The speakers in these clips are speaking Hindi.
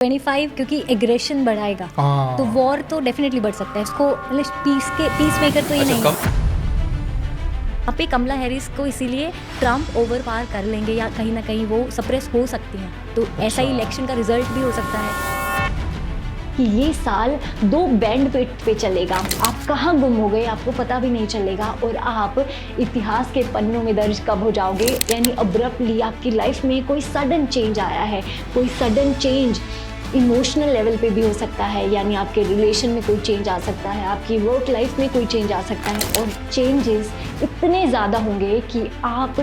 25 क्योंकि एग्रेशन बढ़ाएगा, तो वॉर तो डेफिनेटली बढ़ सकता है। इसको पीस मेकर तो ये नहीं है। यहाँ पे कमला हैरिस को इसीलिए ट्रम्प ओवर पार कर लेंगे या कहीं ना कहीं वो सप्रेस हो सकती हैं, तो ऐसा ही इलेक्शन का रिजल्ट भी हो सकता है कि ये साल 2 बैंड पे चलेगा। आप कहाँ गुम हो गए आपको पता भी नहीं चलेगा और आप इतिहास के पन्नों में दर्ज कब हो जाओगे, यानी अब्रप्टली आपकी लाइफ में कोई सडन चेंज आया है। कोई सडन चेंज इमोशनल लेवल पे भी हो सकता है, यानी आपके रिलेशन में कोई चेंज आ सकता है, आपकी वर्क लाइफ में कोई चेंज आ सकता है। और चेंजेस इतने ज़्यादा होंगे कि आप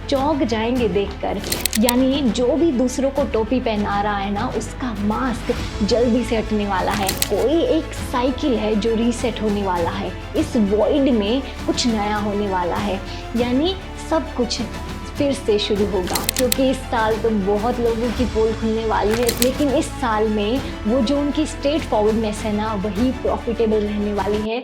चौंक जाएंगे देखकर। यानी जो भी दूसरों को टोपी पहना रहा है ना, उसका मास्क जल्दी से हटने वाला है। कोई एक साइकिल है जो रीसेट होने वाला है। इस वॉइड में कुछ नया होने वाला है, यानी सब कुछ फिर से शुरू होगा। क्योंकि इस साल तो बहुत लोगों की पोल खुलने वाली है, लेकिन इस साल में वो जो उनकी स्ट्रेट फॉरवर्डनेस है ना, वही प्रॉफिटेबल रहने वाली है।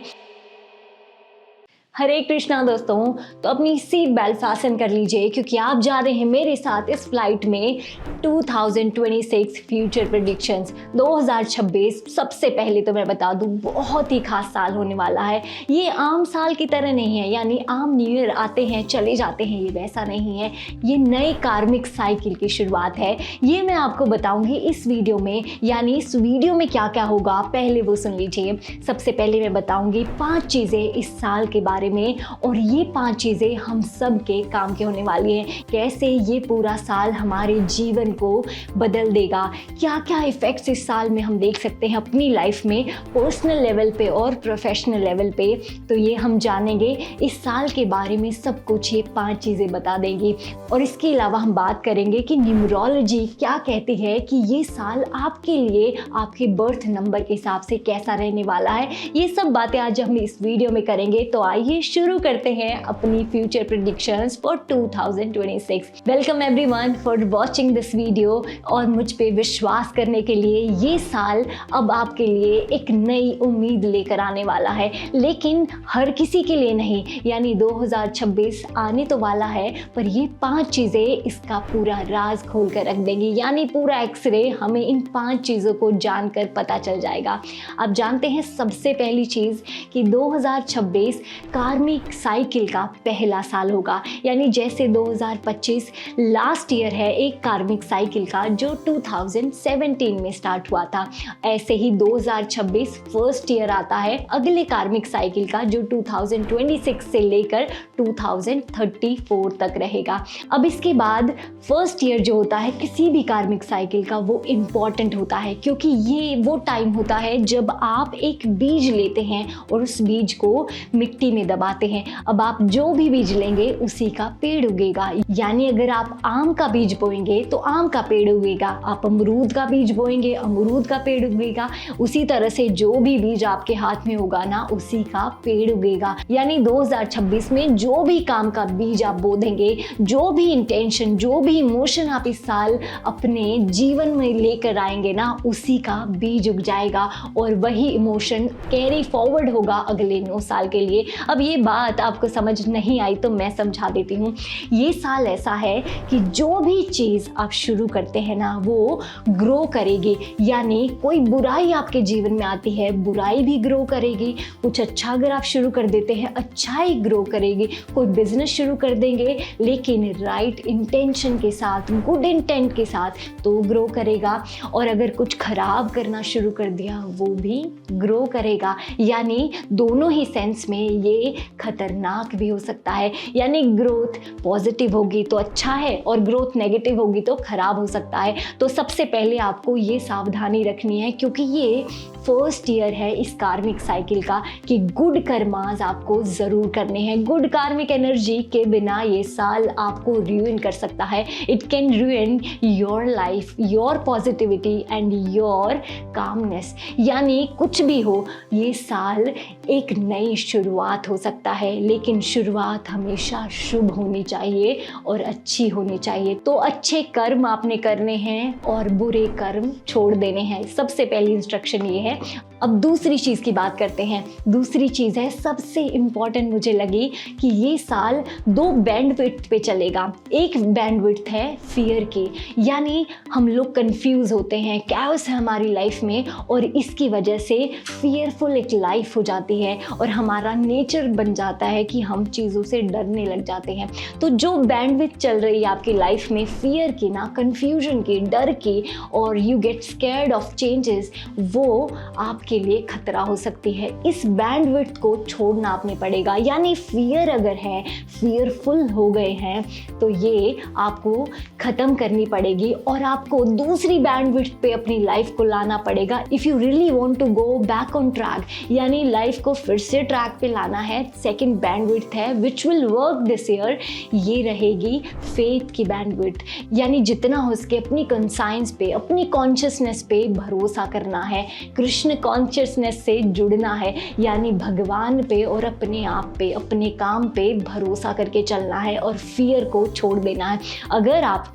हरे कृष्णा दोस्तों, तो अपनी सीट बेल्ट फासन कर लीजिए क्योंकि आप जा रहे हैं मेरे साथ इस फ्लाइट में 2026 फ्यूचर प्रेडिक्शंस 2026। सबसे पहले तो मैं बता दूं, बहुत ही खास साल होने वाला है। ये आम साल की तरह नहीं है, यानी आम न्यू ईयर आते हैं चले जाते हैं, ये वैसा नहीं है। ये नए कार्मिक साइकिल की शुरुआत है। ये मैं आपको बताऊंगी इस वीडियो में, यानी इस वीडियो में क्या क्या होगा पहले वो सुन लीजिए। सबसे पहले मैं बताऊंगी 5 चीज़ें इस साल के बारे में, और ये 5 चीज़ें हम सब के काम की होने वाली हैं। कैसे ये पूरा साल हमारे जीवन को बदल देगा, क्या क्या इफ़ेक्ट्स इस साल में हम देख सकते हैं अपनी लाइफ में, पर्सनल लेवल पे और प्रोफेशनल लेवल पे। तो ये हम जानेंगे इस साल के बारे में सब कुछ, ये 5 चीज़ें बता देंगी। और इसके अलावा हम बात करेंगे कि न्यूमरोलॉजी क्या कहती है कि ये साल आपके लिए आपके बर्थ नंबर के हिसाब से कैसा रहने वाला है। ये सब बातें आज हम इस वीडियो में करेंगे। तो आइए शुरू करते हैं अपनी future predictions for 2026। Welcome everyone for watching this video, और मुझ पे विश्वास करने के लिए। ये साल अब आपके लिए एक नई उम्मीद लेकर आने वाला है, लेकिन हर किसी के लिए नहीं। यानी 2026 आने तो वाला है, पर ये 5 चीज़ें इसका पूरा राज खोल कर रख देंगी। यानी पूरा एक्सरे हमें इन 5 चीज़ों को जानकर पता चल जाएगा। आप जानते हैं सबसे पहली चीज़ कि 2026 कार्मिक साइकिल का पहला साल होगा। यानी जैसे 2025 लास्ट ईयर है एक कार्मिक साइकिल का जो 2017 में स्टार्ट हुआ था, ऐसे ही 2026 फर्स्ट ईयर आता है अगले कार्मिक साइकिल का जो 2026 से लेकर 2034 तक रहेगा। अब इसके बाद फर्स्ट ईयर जो होता है किसी भी कार्मिक साइकिल का, वो इम्पॉर्टेंट होता है क्योंकि ये वो टाइम होता है जब आप एक बीज लेते हैं और उस बीज को मिट्टी में दबाते हैं। अब आप जो भी बीज लेंगे उसी का पेड़ उगेगा। यानी अगर आप आम का बीज बोएंगे तो आम का पेड़ उगेगा, आप अमरूद का बीज बोएंगे अमरूद का पेड़ उगेगा। उसी तरह से जो भी बीज आपके हाथ में होगा ना, उसी का पेड़ उगेगा। यानी 2026 में जो भी काम का बीज आप बो देंगे, जो भी इंटेंशन, जो भी इमोशन आप इस साल अपने जीवन में लेकर आएंगे ना, उसी का बीज उग जाएगा और वही इमोशन कैरी फॉरवर्ड होगा अगले 9 साल के लिए। अब ये बात आपको समझ नहीं आई तो मैं समझा देती हूँ। ये साल ऐसा है कि जो भी चीज़ आप शुरू करते हैं ना, वो ग्रो करेगी। यानी कोई बुराई आपके जीवन में आती है, बुराई भी ग्रो करेगी। कुछ अच्छा अगर आप शुरू कर देते हैं, अच्छाई ग्रो करेगी। कोई बिजनेस शुरू कर देंगे लेकिन राइट इंटेंशन के साथ, गुड इंटेंट के साथ, तो ग्रो करेगा। और अगर कुछ खराब करना शुरू कर दिया, वो भी ग्रो करेगा। यानी दोनों ही सेंस में ये खतरनाक भी हो सकता है। यानी ग्रोथ पॉजिटिव होगी तो अच्छा है और ग्रोथ नेगेटिव होगी तो खराब हो सकता है। तो सबसे पहले आपको ये सावधानी रखनी है, क्योंकि ये फर्स्ट ईयर है इस कार्मिक साइकिल का, कि गुड कर्मास आपको ज़रूर करने हैं। गुड कार्मिक एनर्जी के बिना ये साल आपको रूइन कर सकता है। It can रूइन your life, your positivity and your calmness. यानी कुछ भी हो, ये साल एक नई शुरुआत हो सकता है, लेकिन शुरुआत हमेशा शुभ होनी चाहिए और अच्छी होनी चाहिए। तो अच्छे कर्म आपने करने हैं और बुरे कर्म छोड़ देने हैं। सबसे पहली इंस्ट्रक्शन ये है। अब दूसरी चीज़ की बात करते हैं। दूसरी चीज़ है, सबसे इम्पॉर्टेंट मुझे लगी कि ये साल 2 बैंडविड्थ पे चलेगा। एक बैंडविड्थ है फियर की, यानी हम लोग कंफ्यूज होते हैं, कैओस है हमारी लाइफ में और इसकी वजह से फियरफुल एक लाइफ हो जाती है और हमारा नेचर बन जाता है कि हम चीज़ों से डरने लग जाते हैं। तो जो बैंडविड्थ चल रही है आपकी लाइफ में फियर की ना, कंफ्यूजन की, डर की और you get scared of changes, वो आपके लिए खतरा हो सकती है। इस बैंडविड्थ को छोड़ना आपने पड़ेगा। यानी फियर अगर है, फियरफुल हो गए हैं, तो ये आपको ख़त्म करनी पड़ेगी और आपको दूसरी बैंडविड्थ पे अपनी लाइफ को लाना पड़ेगा। If you really want to go back on track, यानी लाइफ को फिर से ट्रैक पे लाना है, सेकंड बैंडविड्थ है which will work this year, ये रहेगी फेथ की बैंडविड्थ। यानी जितना हो सके अपनी कंसाइंस पे, अपनी कॉन्शियसनेस पे भरोसा करना है, कृष्ण कॉन्शियसनेस से जुड़ना है, यानी भगवान पे और अपने आप पे, अपने काम पे भरोसा करके चलना है और फियर को छोड़ देना है। अगर आप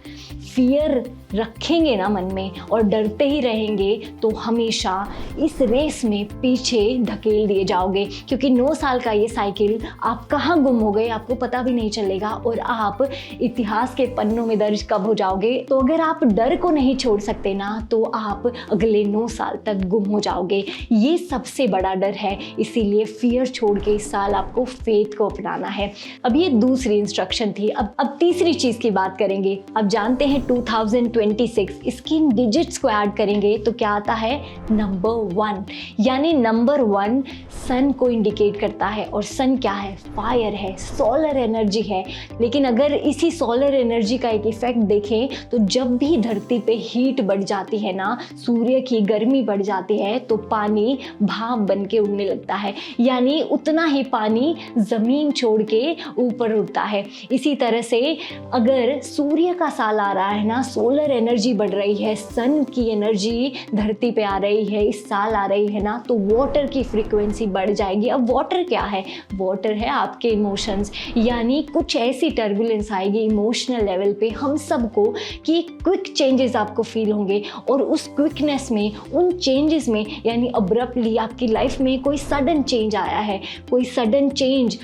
फियर रखेंगे ना मन में और डरते ही रहेंगे तो हमेशा इस रेस में पीछे धकेल दिए जाओगे, क्योंकि 9 साल का ये साइकिल आप कहाँ गुम हो गए आपको पता भी नहीं चलेगा और आप इतिहास के पन्नों में दर्ज कब हो जाओगे। तो अगर आप डर को नहीं छोड़ सकते ना, तो आप अगले 9 साल तक गुम हो जाओगे। ये सबसे बड़ा डर है, इसीलिए फियर छोड़ के इस साल आपको फेथ को अपनाना है। अब ये दूसरी इंस्ट्रक्शन थी। अब तीसरी चीज़ की बात करेंगे। अब जानते हैं 2026 इसकी डिजिट्स को ऐड करेंगे तो क्या आता है, नंबर 1। यानी नंबर 1 सन को इंडिकेट करता है और सन क्या है, फायर है, सोलर एनर्जी है। लेकिन अगर इसी सोलर एनर्जी का एक इफेक्ट देखें तो जब भी धरती पे हीट बढ़ जाती है ना, सूर्य की गर्मी बढ़ जाती है, तो पानी भाप बन के उड़ने लगता है, यानी उतना ही पानी जमीन छोड़ के ऊपर उड़ता है। इसी तरह से अगर सूर्य का साल आ रहा है ना, सोलर एनर्जी बढ़ रही है, सन की एनर्जी धरती पे आ रही है, इस साल आ रही है ना, तो वाटर की फ्रीक्वेंसी बढ़ जाएगी। अब वाटर क्या है, वाटर है आपके इमोशंस, यानी कुछ ऐसी टर्बुलेंस आएगी इमोशनल लेवल पे हम सबको कि क्विक चेंजेस आपको फील होंगे और उस क्विकनेस में, उन चेंजेस में, यानी अब्रप्टली आपकी लाइफ में कोई सडन चेंज आया है, कोई सडन चेंज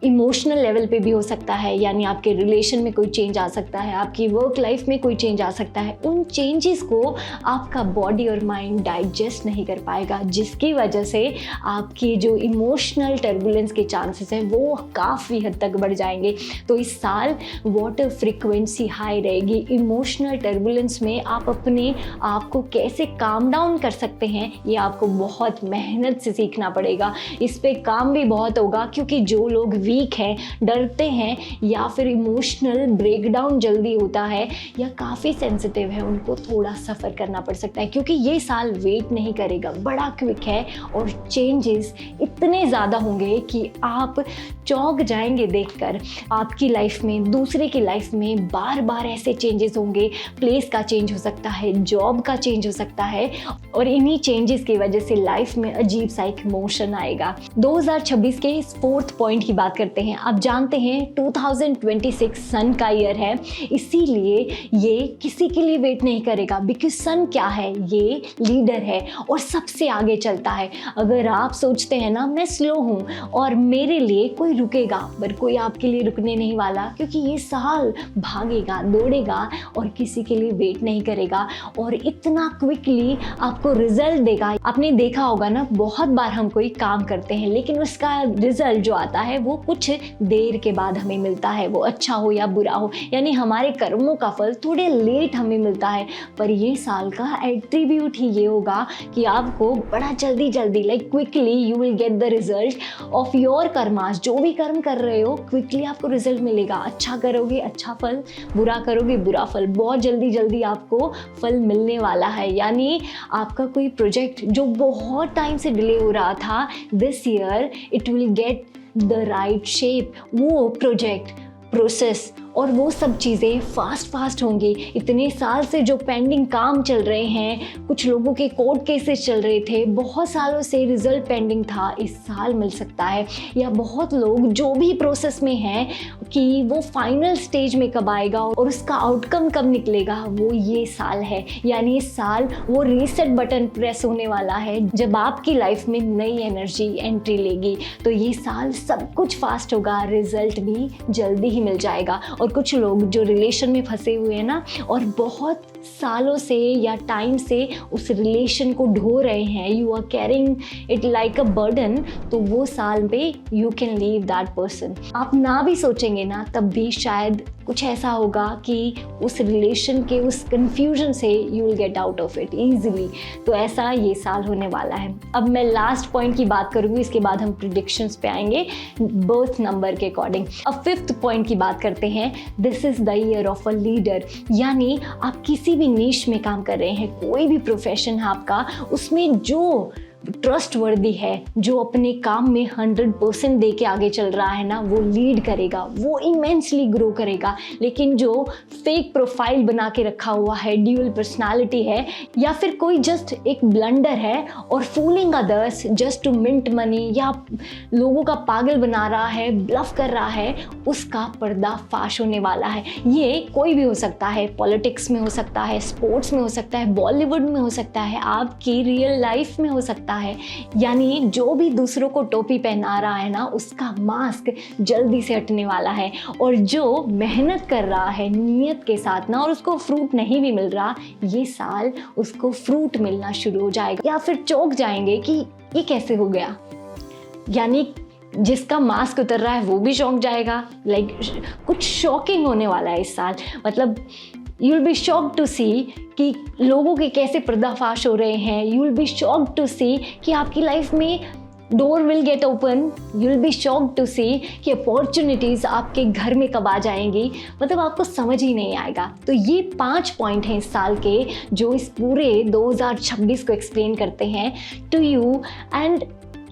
इमोशनल लेवल पे भी हो सकता है, यानी आपके रिलेशन में कोई चेंज आ सकता है, आपकी वर्क लाइफ में कोई चेंज आ सकता है। उन चेंजेस को आपका बॉडी और माइंड डाइजेस्ट नहीं कर पाएगा, जिसकी वजह से आपकी जो इमोशनल टर्बुलेंस के चांसेस हैं वो काफ़ी हद तक बढ़ जाएंगे। तो इस साल वाटर फ्रीक्वेंसी हाई रहेगी। इमोशनल टर्बुलेंस में आप अपने आप को कैसे काम डाउन कर सकते हैं, ये आपको बहुत मेहनत से सीखना पड़ेगा। इस पे काम भी बहुत होगा, क्योंकि जो लोग वीक हैं, डरते हैं या फिर इमोशनल ब्रेकडाउन जल्दी होता है या काफ़ी सेंसिटिव है, उनको थोड़ा सफ़र करना पड़ सकता है, क्योंकि ये साल वेट नहीं करेगा, बड़ा क्विक है और चेंजेस इतने ज़्यादा होंगे कि आप चौंक जाएंगे देखकर। आपकी लाइफ में, दूसरे की लाइफ में बार बार ऐसे चेंजेस होंगे। प्लेस का चेंज हो सकता है, जॉब का चेंज हो सकता है और इन्हीं चेंजेस की वजह से लाइफ में अजीब सा एक इमोशन आएगा। 2026 के इस 4th पॉइंट की बात करते हैं। आप जानते हैं 2026 सन का ईयर है, इसीलिए ये किसी के लिए वेट नहीं करेगा, बिकॉज सन क्या है, ये लीडर है और सबसे आगे चलता है। अगर आप सोचते हैं ना मैं स्लो हूँ और मेरे लिए कोई रुकेगा, पर कोई आपके लिए रुकने नहीं वाला, क्योंकि ये साल भागेगा, दौड़ेगा और किसी के लिए वेट नहीं करेगा और इतना क्विकली आपको रिजल्ट देगा। आपने देखा होगा ना, बहुत बार हम कोई काम करते हैं लेकिन उसका रिजल्ट जो आता है वो कुछ देर के बाद हमें मिलता है, वो अच्छा हो या बुरा हो, यानी हमारे कर्मों का फल थोड़े लेट हमें मिलता है। पर ये साल का एट्रीब्यूट ही ये होगा कि आपको बड़ा जल्दी like quickly you will get the result of your karmas. जो भी कर्म कर रहे हो क्विकली आपको रिजल्ट मिलेगा। अच्छा करोगे अच्छा फल, बुरा करोगे बुरा फल, बहुत जल्दी आपको फल मिलने वाला है। यानी आपका कोई प्रोजेक्ट जो बहुत टाइम से डिले हो रहा था, this year it will get the right shape. वो प्रोजेक्ट, प्रोसेस और वो सब चीज़ें फास्ट होंगी। इतने साल से जो पेंडिंग काम चल रहे हैं, कुछ लोगों के कोर्ट केसेस चल रहे थे, बहुत सालों से रिजल्ट पेंडिंग था, इस साल मिल सकता है। या बहुत लोग जो भी प्रोसेस में हैं कि वो फाइनल स्टेज में कब आएगा और उसका आउटकम कब निकलेगा, वो ये साल है। यानी इस साल वो रीसेट बटन प्रेस होने वाला है जब आपकी लाइफ में नई एनर्जी एंट्री लेगी। तो ये साल सब कुछ फास्ट होगा, रिजल्ट भी जल्दी ही मिल जाएगा। और कुछ लोग जो रिलेशन में फंसे हुए हैं ना, और बहुत सालों से या टाइम से उस रिलेशन को ढो रहे हैं, you are carrying it like a burden, तो वो साल में you can leave that person. आप ना भी सोचेंगे ना, तब भी शायद कुछ ऐसा होगा कि उस रिलेशन के उस कंफ्यूजन से you will get out of it easily. तो ऐसा ये साल होने वाला है। अब मैं लास्ट पॉइंट की बात करूँगी, इसके बाद हम प्रिडिक्शंस पे आएंगे बर्थ नंबर के अकॉर्डिंग। अब 5th पॉइंट की बात करते हैं। This is the year of a leader. यानी आप किसी भी नीश में काम कर रहे हैं, कोई भी प्रोफेशन है आपका, उसमें जो ट्रस्टवर्दी है, जो अपने काम में 100% दे के आगे चल रहा है ना, वो लीड करेगा, वो इमेंसली ग्रो करेगा। लेकिन जो फेक प्रोफाइल बना के रखा हुआ है, ड्यूअल पर्सनालिटी है, या फिर कोई जस्ट एक ब्लंडर है और fooling others just to mint money, या लोगों का पागल बना रहा है, ब्लफ कर रहा है, उसका पर्दाफाश होने वाला है। ये कोई भी हो सकता है, पॉलिटिक्स में हो सकता है, स्पोर्ट्स में हो सकता है, बॉलीवुड में हो सकता है, आपकी रियल लाइफ में हो सकता है। यानी जो भी दूसरों को टोपी पहना रहा है ना, उसका मास्क जल्दी से हटने वाला है। और जो मेहनत कर रहा है नियत के साथ ना, और उसको फ्रूट नहीं भी मिल रहा, ये साल उसको फ्रूट मिलना शुरू हो जाएगा। या फिर चौंक जाएंगे कि ये कैसे हो गया। यानी जिसका मास्क उतर रहा है वो भी चौंक जाएगा। कुछ शॉकिंग होने वाला है इस साल। मतलब you will be shocked to see कि लोगों के कैसे पर्दाफाश हो रहे हैं। You will be shocked to see कि आपकी लाइफ में door will get open. You will be shocked to see कि अपॉर्चुनिटीज़ आपके घर में कब आ जाएंगी। मतलब आपको समझ ही नहीं आएगा। तो ये 5 पॉइंट हैं इस साल के, जो इस पूरे 2026 को एक्सप्लेन करते हैं टू यू। एंड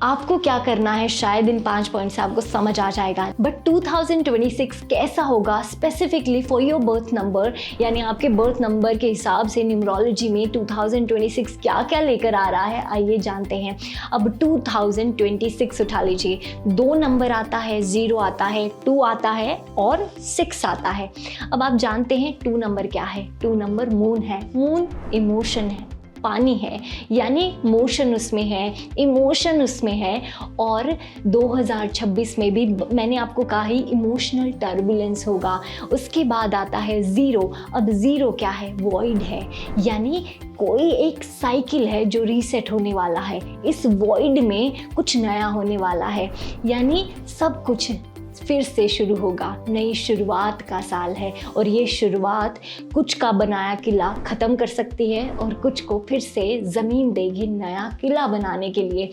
आपको क्या करना है, शायद इन 5 पॉइंट से आपको समझ आ जाएगा। बट 2026 कैसा होगा specifically for your birth number, यानी आपके बर्थ नंबर के हिसाब से न्यूमरोलॉजी में 2026 क्या क्या लेकर आ रहा है, आइए जानते हैं। अब 2026 उठा लीजिए। 2 नंबर आता है, 0 आता है, 2 आता है और 6 आता है। अब आप जानते हैं 2 नंबर क्या है। 2 नंबर मून है। मून इमोशन है, पानी है, यानी मोशन उसमें है, इमोशन उसमें है। और 2026 में भी मैंने आपको कहा ही इमोशनल टर्बुलेंस होगा। उसके बाद आता है 0। अब 0 क्या है? वॉइड है, यानी कोई एक साइकिल है जो रीसेट होने वाला है। इस वॉइड में कुछ नया होने वाला है, यानी सब कुछ फिर से शुरू होगा। नई शुरुआत का साल है, और ये शुरुआत कुछ का बनाया किला ख़त्म कर सकती है और कुछ को फिर से ज़मीन देगी नया किला बनाने के लिए।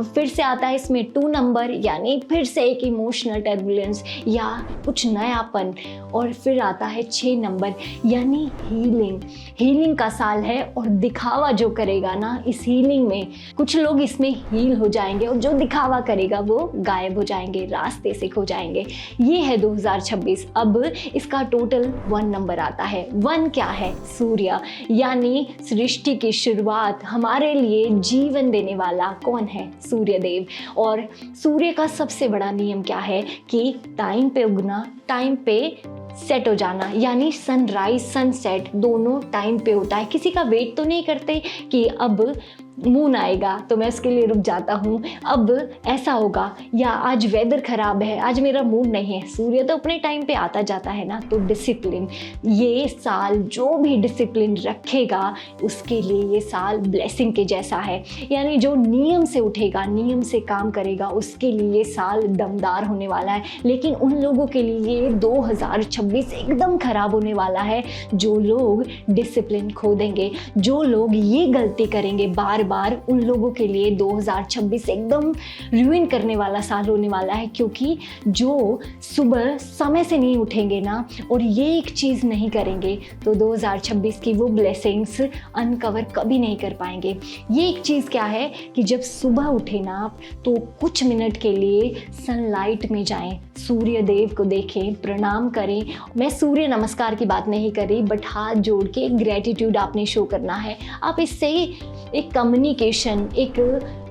फिर से आता है इसमें 2 नंबर, यानी फिर से एक इमोशनल टर्बुलेंस या कुछ नयापन। और फिर आता है 6 नंबर, यानी हीलिंग का साल है। और दिखावा जो करेगा ना इस हीलिंग में, कुछ लोग इसमें हील हो जाएंगे और जो दिखावा करेगा वो गायब हो जाएंगे, रास्ते से खो जाएंगे। ये है 2026। अब इसका टोटल 1 नंबर आता है। 1 क्या है? सूर्य, यानी सृष्टि की शुरुआत, हमारे लिए जीवन देने वाला कौन है? सूर्य देव। और सूर्य का सबसे बड़ा नियम क्या है कि टाइम पे उगना, टाइम पे सेट हो जाना, यानी सनराइज सनसेट दोनों टाइम पे होता है। किसी का वेट तो नहीं करते कि अब मून आएगा तो मैं उसके लिए रुक जाता हूँ, अब ऐसा होगा, या आज वेदर ख़राब है, आज मेरा मूड नहीं है। सूर्य तो अपने टाइम पे आता जाता है ना। तो डिसिप्लिन, ये साल जो भी डिसिप्लिन रखेगा उसके लिए ये साल ब्लेसिंग के जैसा है। यानी जो नियम से उठेगा, नियम से काम करेगा, उसके लिए ये साल दमदार होने वाला है। लेकिन उन लोगों के लिए 2026 एकदम ख़राब होने वाला है जो लोग डिसिप्लिन खो देंगे, जो लोग ये गलती करेंगे बार बार उन लोगों के लिए 2026 एकदम रुइन करने वाला साल होने वाला है, क्योंकि जो सुबह समय से नहीं उठेंगे ना और ये एक चीज़ नहीं करेंगे तो 2026 की वो ब्लेसिंग्स अनकवर कभी नहीं कर पाएंगे। ये एक चीज़ क्या है कि जब सुबह उठे ना आप तो कुछ मिनट के लिए सनलाइट में जाएं, सूर्य देव को देखें, प्रणाम करें। मैं सूर्य नमस्कार की बात नहीं कर रही, बट हाथ जोड़ के ग्रेटिट्यूड आपने शो करना है। आप इससे एक कम्युनिकेशन, एक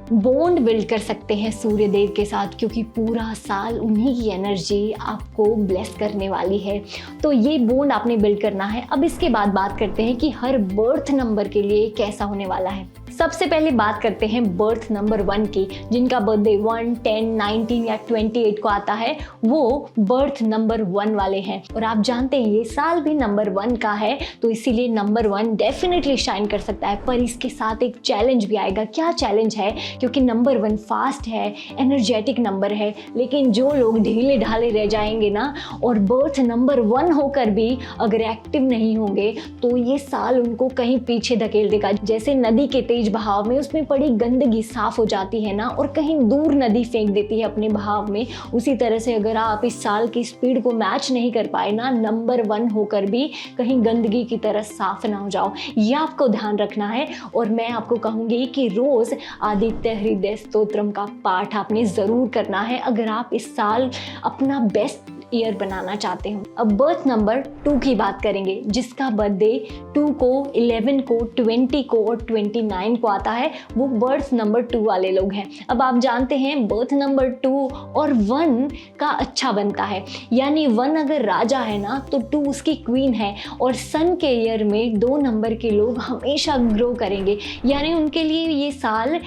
बॉन्ड बिल्ड कर सकते हैं सूर्य देव के साथ, क्योंकि पूरा साल उन्हीं की एनर्जी आपको ब्लेस करने वाली है। तो ये बॉन्ड आपने बिल्ड करना है। अब इसके बाद बात करते हैं कि हर बर्थ नंबर के लिए कैसा होने वाला है। सबसे पहले बात करते हैं बर्थ नंबर 1 की, जिनका बर्थडे 1, 10, 19 या 28 को आता है, वो बर्थ नंबर 1 वाले हैं। और आप जानते हैं ये साल भी नंबर 1 का है, तो इसीलिए नंबर 1 डेफिनेटली शाइन कर सकता है। पर इसके साथ एक चैलेंज भी आएगा। क्या चैलेंज है? क्योंकि नंबर 1 फास्ट है, एनर्जेटिक नंबर है, लेकिन जो लोग ढीले ढाले रह जाएंगे ना और बर्थ नंबर 1 होकर भी अगर एक्टिव नहीं होंगे तो ये साल उनको कहीं पीछे धकेल देगा। जैसे नदी के तेज बहाव में उसमें पड़ी गंदगी साफ हो जाती है ना और कहीं दूर नदी फेंक देती है अपने बहाव में, उसी तरह से अगर आप इस साल की स्पीड को मैच नहीं कर पाए ना, नंबर 1 होकर भी कहीं गंदगी की तरह साफ ना हो जाओ, ये आपको ध्यान रखना है। और मैं आपको कहूँगी कि रोज़ आदित्य हृदय स्तोत्रम का पाठ आपने ज़रूर करना है अगर आप इस साल अपना बेस्ट ईयर बनाना चाहते हो। अब बर्थ नंबर 2 की बात करेंगे, जिसका बर्थडे 2 को, 11 को, 20 को और 29 को आता है, वो बर्थ नंबर 2 वाले लोग हैं। अब आप जानते हैं बर्थ नंबर 2 और 1 का अच्छा बनता है, यानी 1 अगर राजा है ना तो 2 उसकी क्वीन है। और सन के ईयर में 2 नंबर के लोग हमेशा ग्रो करेंगे, यानी उनके लिए ये साल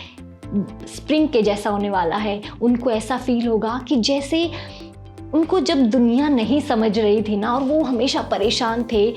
स्प्रिंग के जैसा होने वाला है। उनको ऐसा फील होगा कि जैसे उनको जब दुनिया नहीं समझ रही थी ना और वो हमेशा परेशान थे,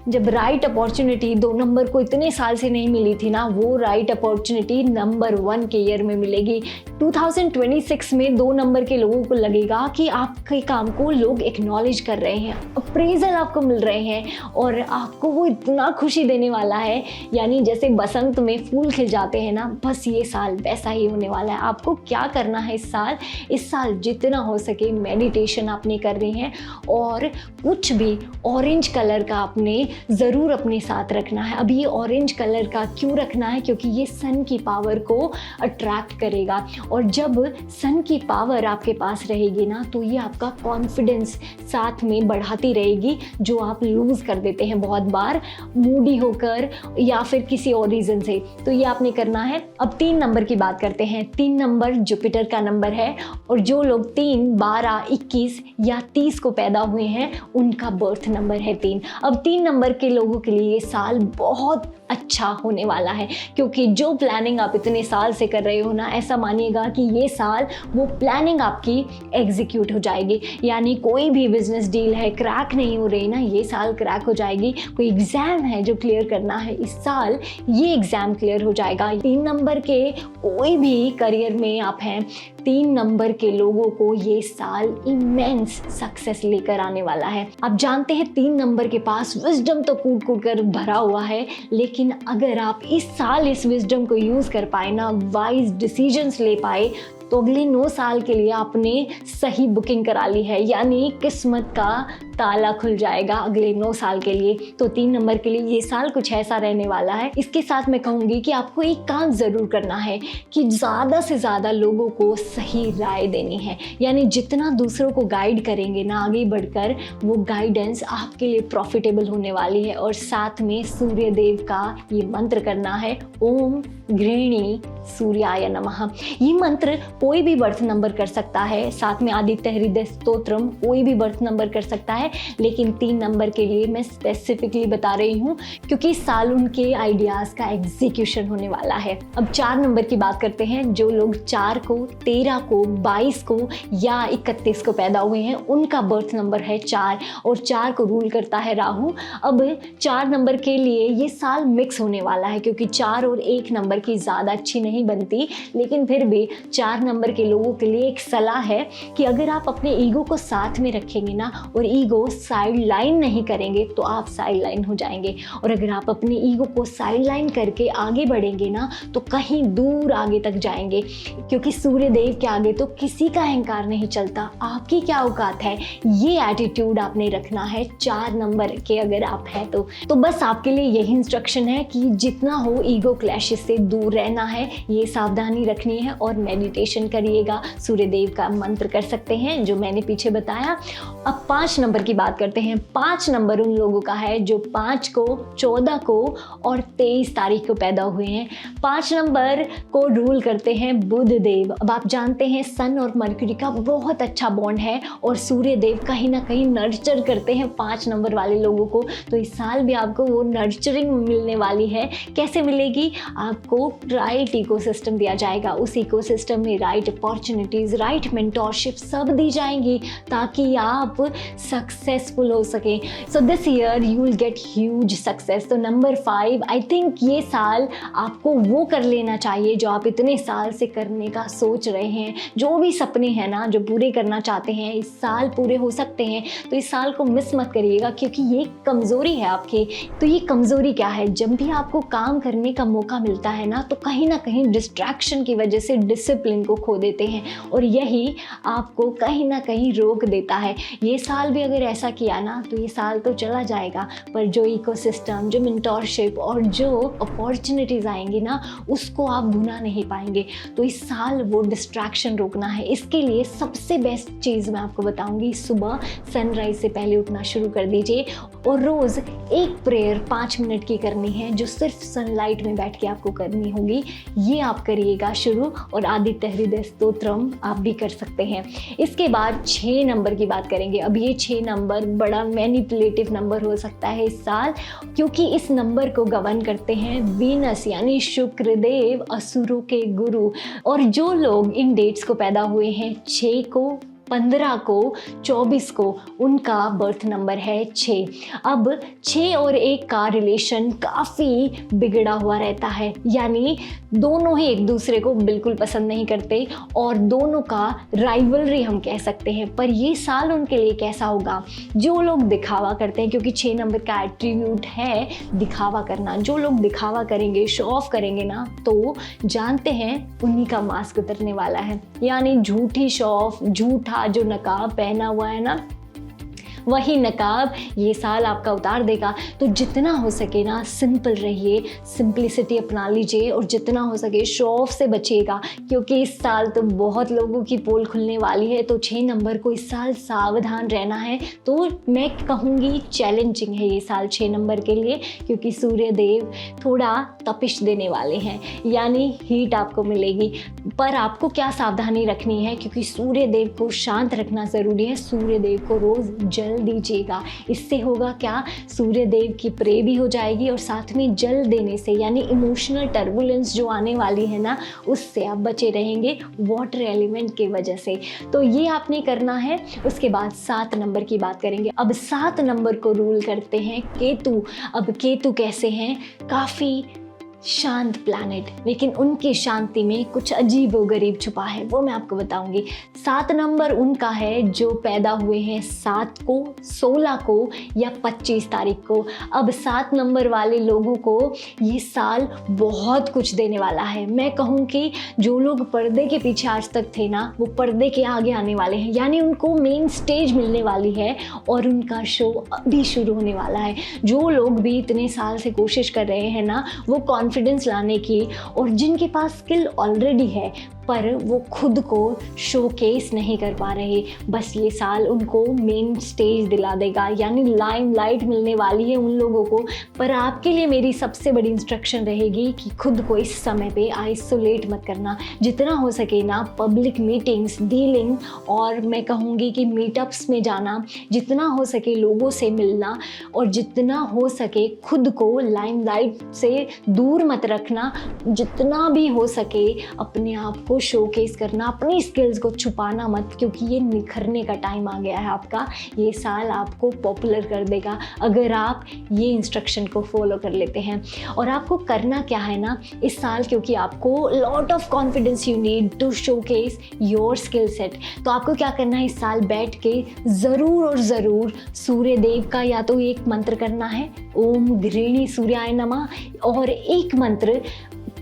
जब राइट अपॉर्चुनिटी 2 नंबर को इतने साल से नहीं मिली थी ना, वो राइट अपॉर्चुनिटी नंबर 1 के ईयर में मिलेगी। 2026 में 2 नंबर के लोगों को लगेगा कि आपके काम को लोग एक्नॉलेज कर रहे हैं, अप्रेजल आपको मिल रहे हैं और आपको वो इतना खुशी देने वाला है, यानी जैसे बसंत में फूल खिल जाते हैं ना, बस ये साल वैसा ही होने वाला है। आपको क्या करना है इस साल जितना हो सके मेडिटेशन आपने करनी है और कुछ भी ऑरेंज कलर का आपने ज़रूर अपने साथ रखना है। अब ये ऑरेंज कलर का क्यों रखना है? क्योंकि ये सन की पावर को अट्रैक्ट करेगा और जब सन की पावर आपके पास रहेगी ना तो ये आपका कॉन्फिडेंस साथ में बढ़ाती रहेगी, जो आप लूज़ कर देते हैं बहुत बार मूडी होकर या फिर किसी और रीज़न से। तो ये आपने करना है। अब 3 नंबर की बात करते हैं। 3 नंबर जुपिटर का नंबर है और जो लोग 3, 12, 21 या 30 को पैदा हुए हैं उनका बर्थ नंबर है 3। अब 3 नंबर के लोगों के लिए ये साल बहुत अच्छा होने वाला है, क्योंकि जो प्लानिंग आप इतने साल से कर रहे हो ना, ऐसा मानिएगा कि ये साल वो प्लानिंग आपकी एग्जीक्यूट हो जाएगी। यानी कोई भी बिजनेस डील है क्रैक नहीं हो रही ना, ये साल क्रैक हो जाएगी। कोई एग्ज़ाम है जो क्लियर करना है इस साल, ये एग्ज़ाम क्लियर हो जाएगा। 3 नंबर के कोई भी करियर में आप हैं, 3 नंबर के लोगों को ये साल इमेंस सक्सेस लेकर आने वाला है। आप जानते हैं 3 नंबर के पास विजडम तो कूट कूट कर भरा हुआ है, लेकिन अगर आप इस साल इस विजडम को यूज़ कर पाए ना, वाइज डिसीजंस ले पाए, तो अगले 9 साल के लिए आपने सही बुकिंग करा ली है, यानी किस्मत का ताला खुल जाएगा अगले 9 साल के लिए। तो 3 नंबर के लिए ये साल कुछ ऐसा रहने वाला है। इसके साथ मैं कहूँगी कि आपको एक काम ज़रूर करना है कि ज़्यादा से ज़्यादा लोगों को सही राय देनी है, यानी जितना दूसरों को गाइड करेंगे ना आगे बढ़कर, वो गाइडेंस आपके लिए प्रॉफिटेबल होने वाली है। और साथ में सूर्य देव का ये मंत्र करना है, ओम गृहिणी सूर्याय नमः। ये मंत्र कोई भी बर्थ नंबर कर सकता है, साथ में आदित्य हृदय स्तोत्रम कोई भी बर्थ नंबर कर सकता है, लेकिन 3 नंबर के लिए मैं स्पेसिफिकली बता रही हूँ क्योंकि इस साल उनके आइडियाज़ का एग्जीक्यूशन होने वाला है। अब 4 नंबर की बात करते हैं। जो लोग 4 को, 13 को, 22 को या 31 को पैदा हुए हैं उनका बर्थ नंबर है 4 और 4 को रूल करता है राहु। अब 4 नंबर के लिए ये साल मिक्स होने वाला है, क्योंकि 4 और 1 नंबर की ज़्यादा अच्छी नहीं बनती, लेकिन फिर भी 4 नंबर के लोगों के लिए एक सलाह है कि अगर आप अपने ईगो को साथ में रखेंगे ना और ईगो साइड लाइन नहीं करेंगे तो आप साइड लाइन हो जाएंगे, और अगर आप अपने ईगो को साइड लाइन करके आगे बढ़ेंगे ना तो कहीं दूर आगे तक जाएंगे, क्योंकि सूर्य देव के आगे तो किसी का अहंकार नहीं चलता। आपकी क्या औकात है, ये एटीट्यूड आपने रखना है 4 नंबर के अगर आप हैं तो बस आपके लिए यही इंस्ट्रक्शन है कि जितना हो ईगो क्लैशेस से दूर रहना है, ये सावधानी रखनी है और मेडिटेशन करिएगा। सूर्य देव का मंत्र कर सकते हैं जो मैंने पीछे बताया। अब 5 नंबर की बात करते हैं। 5 नंबर उन लोगों का है जो 5 को, 14 को और 23 तारीख को पैदा हुए हैं। 5 नंबर को रूल करते हैं बुध देव। अब आप जानते हैं सन और मरकरी का बहुत अच्छा बॉन्ड है और सूर्य देव कहीं ना कहीं नर्चर करते हैं 5 नंबर वाले लोगों को। तो इस साल भी आपको वो नर्चरिंग मिलने वाली है। कैसे मिलेगी? आपको राइट इकोसिस्टम दिया जाएगा, उस इकोसिस्टम में राइट अपॉर्चुनिटीज, राइट मेंटोरशिप सब दी जाएंगी ताकि आप सक्सेसफुल हो सकें। So this year you will get huge success. तो नंबर 5, आई थिंक ये साल आपको वो कर लेना चाहिए जो आप इतने साल से करने का सोच रहे हैं। जो भी सपने हैं ना जो पूरे करना चाहते हैं, इस साल पूरे हो सकते हैं। तो इस साल को मिस मत करिएगा क्योंकि ये कमज़ोरी है आपकी। तो ये कमज़ोरी क्या है? जब भी आपको काम करने का मौका मिलता है ना कहीं डिस्ट्रैक्शन की वजह से डिसिप्लिन को खो देते हैं और यही आपको कहीं ना कहीं रोक देता है। ये साल भी अगर ऐसा किया ना तो ये साल तो चला जाएगा, पर जो इकोसिस्टम, जो मेंटोरशिप और जो अपॉर्चुनिटीज़ आएंगी ना उसको आप भुना नहीं पाएंगे। तो इस साल वो डिस्ट्रैक्शन रोकना है। इसके लिए सबसे बेस्ट चीज़ मैं आपको बताऊंगी, सुबह सनराइज से पहले उठना शुरू कर दीजिए और रोज़ एक प्रेयर 5 मिनट की करनी है जो सिर्फ सनलाइट में बैठ के आपको करनी होगी। ये आप करिएगा शुरू, और आदित्य हृदय स्तोत्रम आप भी कर सकते हैं। इसके बाद 6 नंबर की बात करेंगे। अब ये 6 नंबर बड़ा मैनिपुलेटिव नंबर हो सकता है इस साल, क्योंकि इस नंबर को गवर्न करते हैं वीनस यानी शुक्र देव, असुरों के गुरु। और जो लोग इन डेट्स को पैदा हुए हैं 6 को, 15 को, 24 को, उनका बर्थ नंबर है 6। अब 6 और 1 का रिलेशन काफ़ी बिगड़ा हुआ रहता है, यानी दोनों ही एक दूसरे को बिल्कुल पसंद नहीं करते और दोनों का राइवलरी हम कह सकते हैं। पर ये साल उनके लिए कैसा होगा? जो लोग दिखावा करते हैं, क्योंकि 6 नंबर का एट्रीब्यूट है दिखावा करना, जो लोग दिखावा करेंगे, शो ऑफ करेंगे ना, तो जानते हैं उन्हीं का मास्क उतरने वाला है। यानी झूठी शो ऑफ, झूठा जो नकाब पहना हुआ है ना, वही नकाब ये साल आपका उतार देगा। तो जितना हो सके ना सिंपल रहिए, सिंप्लिसिटी अपना लीजिए और जितना हो सके शो ऑफ से बचिएगा, क्योंकि इस साल तो बहुत लोगों की पोल खुलने वाली है। तो 6 नंबर को इस साल सावधान रहना है। तो मैं कहूँगी चैलेंजिंग है ये साल 6 नंबर के लिए, क्योंकि सूर्य देव थोड़ा तपिश देने वाले हैं, यानी हीट आपको मिलेगी। पर आपको क्या सावधानी रखनी है, क्योंकि सूर्य देव को शांत रखना ज़रूरी है। सूर्य देव को रोज़ जल दीजिएगा। इससे होगा क्या, सूर्य देव की प्रे भी हो जाएगी और साथ में जल देने से यानी इमोशनल टर्बुलेंस जो आने वाली है ना उससे आप बचे रहेंगे वाटर एलिमेंट की वजह से। तो ये आपने करना है। उसके बाद 7 नंबर की बात करेंगे। अब 7 नंबर को रूल करते हैं केतु। अब केतु कैसे हैं? काफ़ी शांत प्लैनेट, लेकिन उनकी शांति में कुछ अजीब व गरीब छुपा है, वो मैं आपको बताऊंगी। 7 नंबर उनका है जो पैदा हुए हैं 7 को, 16 को या 25 तारीख को। अब 7 नंबर वाले लोगों को ये साल बहुत कुछ देने वाला है। मैं कहूँ कि जो लोग पर्दे के पीछे आज तक थे ना, वो पर्दे के आगे आने वाले हैं, यानी उनको मेन स्टेज मिलने वाली है और उनका शो अभी शुरू होने वाला है। जो लोग भी इतने साल से कोशिश कर रहे हैं ना, वो कॉन्फिडेंस लाने की, और जिनके पास स्किल ऑलरेडी है पर वो खुद को शोकेस नहीं कर पा रहे, बस ये साल उनको मेन स्टेज दिला देगा, यानी लाइमलाइट मिलने वाली है उन लोगों को। पर आपके लिए मेरी सबसे बड़ी इंस्ट्रक्शन रहेगी कि खुद को इस समय पे आइसोलेट मत करना। जितना हो सके ना पब्लिक मीटिंग्स, डीलिंग और मैं कहूँगी कि मीटअप्स में जाना, जितना हो सके लोगों से मिलना और जितना हो सके खुद को लाइमलाइट से दूर मत रखना। जितना भी हो सके अपने आप को को शोकेस करना, अपनी स्किल्स को छुपाना मत, क्योंकि ये निखरने का टाइम आ गया है आपका। ये साल आपको पॉपुलर कर देगा अगर आप ये इंस्ट्रक्शन को फॉलो कर लेते हैं। और आपको करना क्या है ना इस साल, क्योंकि आपको lot of confidence you need to showcase your skill set. तो आपको क्या करना है, इस साल बैठ के ज़रूर और ज़रूर सूर्य देव का या तो एक मंत्र करना है, ओम गृहिणी सूर्याय नमः, और एक मंत्र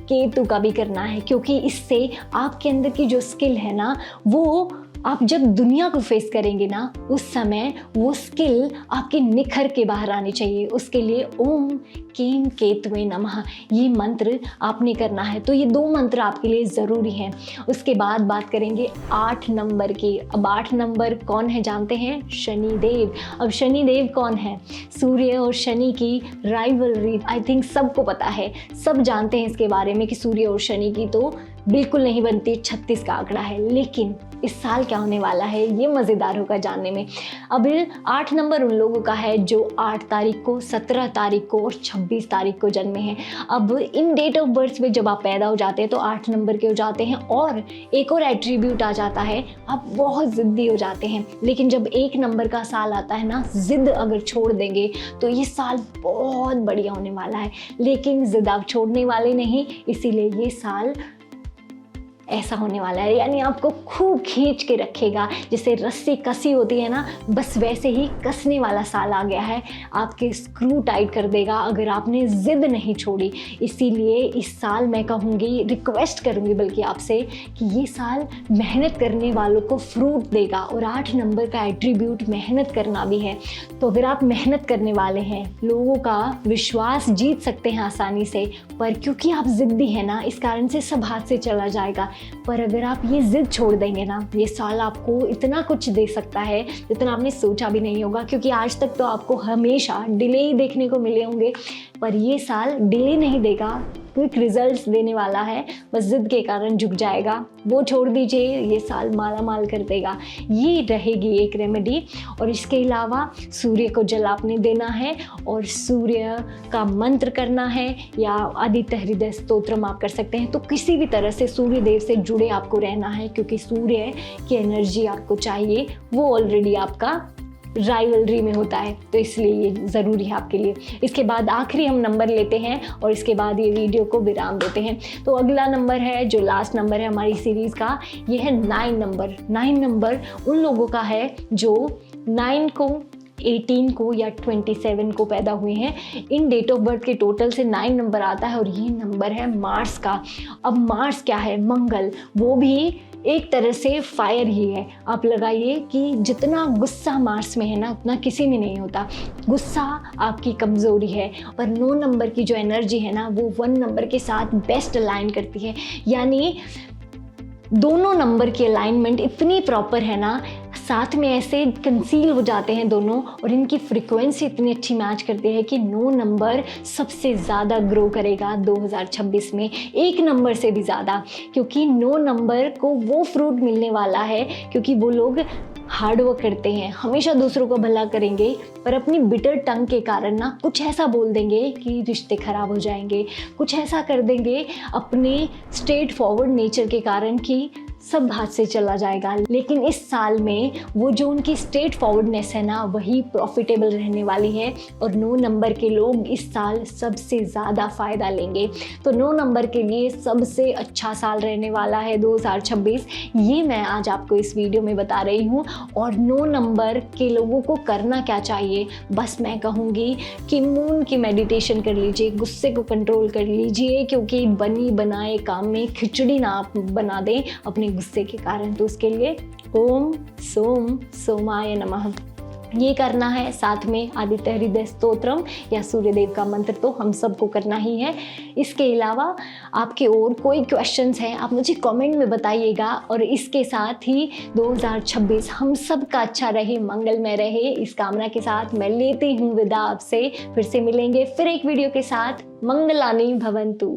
केतु का भी करना है, क्योंकि इससे आपके अंदर की जो स्किल है ना, वो आप जब दुनिया को फेस करेंगे ना, उस समय वो स्किल आपके निखर के बाहर आनी चाहिए। उसके लिए ओम केम केतवे नमः ये मंत्र आपने करना है। तो ये 2 मंत्र आपके लिए ज़रूरी हैं। उसके बाद बात करेंगे 8 नंबर की। अब 8 नंबर कौन है जानते हैं? शनिदेव। अब शनिदेव कौन है? सूर्य और शनि की राइवलरी आई थिंक सबको पता है, सब जानते हैं इसके बारे में कि सूर्य और शनि की तो बिल्कुल नहीं बनती, 36 का आंकड़ा है। लेकिन इस साल क्या होने वाला है ये मज़ेदार होगा जानने में। अब 8 नंबर उन लोगों का है जो 8 तारीख को, 17 तारीख को और 26 तारीख को जन्मे हैं। अब इन डेट ऑफ बर्थ में जब आप पैदा हो जाते हैं तो 8 नंबर के हो जाते हैं, और एक और एट्रीब्यूट आ जाता है, आप बहुत ज़िद्दी हो जाते हैं। लेकिन जब 1 नंबर का साल आता है ना, ज़िद अगर छोड़ देंगे तो ये साल बहुत बढ़िया होने वाला है। लेकिन ज़िद आप छोड़ने वाले नहीं, इसीलिए ये साल ऐसा होने वाला है, यानी आपको खूब खींच के रखेगा। जैसे रस्सी कसी होती है ना, बस वैसे ही कसने वाला साल आ गया है। आपके स्क्रू टाइट कर देगा अगर आपने ज़िद नहीं छोड़ी। इसीलिए इस साल मैं कहूँगी, रिक्वेस्ट करूँगी बल्कि आपसे, कि ये साल मेहनत करने वालों को फ्रूट देगा। और 8 नंबर का एट्रीब्यूट मेहनत करना भी है। तो अगर आप मेहनत करने वाले हैं, लोगों का विश्वास जीत सकते हैं आसानी से, पर क्योंकि आप ज़िद्दी हैं ना, इस कारण से सब हाथ से चला जाएगा। पर अगर आप ये जिद छोड़ देंगे ना, ये साल आपको इतना कुछ दे सकता है जितना आपने सोचा भी नहीं होगा। क्योंकि आज तक तो आपको हमेशा डिले ही देखने को मिले होंगे, पर ये साल डिले नहीं देगा, क्विक रिजल्ट्स देने वाला है। बस जिद के कारण झुक जाएगा, वो छोड़ दीजिए, ये साल माला माल कर देगा। ये रहेगी एक रेमेडी। और इसके अलावा सूर्य को जल आपने देना है, और सूर्य का मंत्र करना है, या आदित्य हृदय स्तोत्रम आप कर सकते हैं। तो किसी भी तरह से सूर्य देव से जुड़े आपको रहना है, क्योंकि सूर्य की एनर्जी आपको चाहिए, वो ऑलरेडी आपका राइवलरी में होता है, तो इसलिए ये ज़रूरी है आपके लिए। इसके बाद आखिरी हम नंबर लेते हैं और इसके बाद ये वीडियो को विराम देते हैं। तो अगला नंबर है, जो लास्ट नंबर है हमारी सीरीज़ का, ये है 9 नंबर। 9 नंबर उन लोगों का है जो 9 को, 18 को या 27 को पैदा हुए हैं। इन डेट ऑफ बर्थ के टोटल से 9 नंबर आता है, और ये नंबर है मार्स का। अब मार्स क्या है? मंगल। वो भी एक तरह से फायर ही है। आप लगाइए कि जितना गुस्सा मार्स में है ना, उतना किसी में नहीं होता। गुस्सा आपकी कमज़ोरी है, पर 9 नंबर की जो एनर्जी है ना, वो 1 नंबर के साथ बेस्ट अलाइन करती है। यानी दोनों नंबर की अलाइनमेंट इतनी प्रॉपर है ना, साथ में ऐसे कंसील हो जाते हैं दोनों, और इनकी फ्रीक्वेंसी इतनी अच्छी मैच करती है कि 9 नंबर सबसे ज़्यादा ग्रो करेगा 2026 में, 1 नंबर से भी ज़्यादा। क्योंकि 9 नंबर को वो फ्रूट मिलने वाला है, क्योंकि वो लोग हार्ड वर्क करते हैं, हमेशा दूसरों को भला करेंगे, पर अपनी बिटर टंग के कारण ना कुछ ऐसा बोल देंगे कि रिश्ते खराब हो जाएंगे, कुछ ऐसा कर देंगे अपने स्ट्रेट फॉरवर्ड नेचर के कारण कि सब हाथ से चला जाएगा। लेकिन इस साल में वो जो उनकी स्ट्रेट फॉरवर्डनेस है ना, वही प्रॉफिटेबल रहने वाली है, और 9 नंबर के लोग इस साल सबसे ज़्यादा फ़ायदा लेंगे। तो 9 नंबर के लिए सबसे अच्छा साल रहने वाला है 2026, ये मैं आज आपको इस वीडियो में बता रही हूँ। और 9 नंबर के लोगों को करना क्या चाहिए? बस मैं कहूँगी कि मून की मेडिटेशन कर लीजिए, गुस्से को कंट्रोल कर लीजिए, क्योंकि बनी बनाए काम में खिचड़ी ना आप बना दें अपने गुस्से के कारण। तो उसके लिए ओम सोम सोमाय नमः ये करना है, साथ में आदित्य हृदय स्तोत्रम या सूर्यदेव का मंत्र तो हम सबको करना ही है। इसके अलावा आपके और कोई क्वेश्चंस हैं आप मुझे कमेंट में बताइएगा। और इसके साथ ही 2026 हम सब का अच्छा रहे, मंगलमय रहे, इस कामना के साथ मैं लेती हूँ विदा आपसे। फिर से मिलेंगे फिर एक वीडियो के साथ। मंगलानि भवन्तु।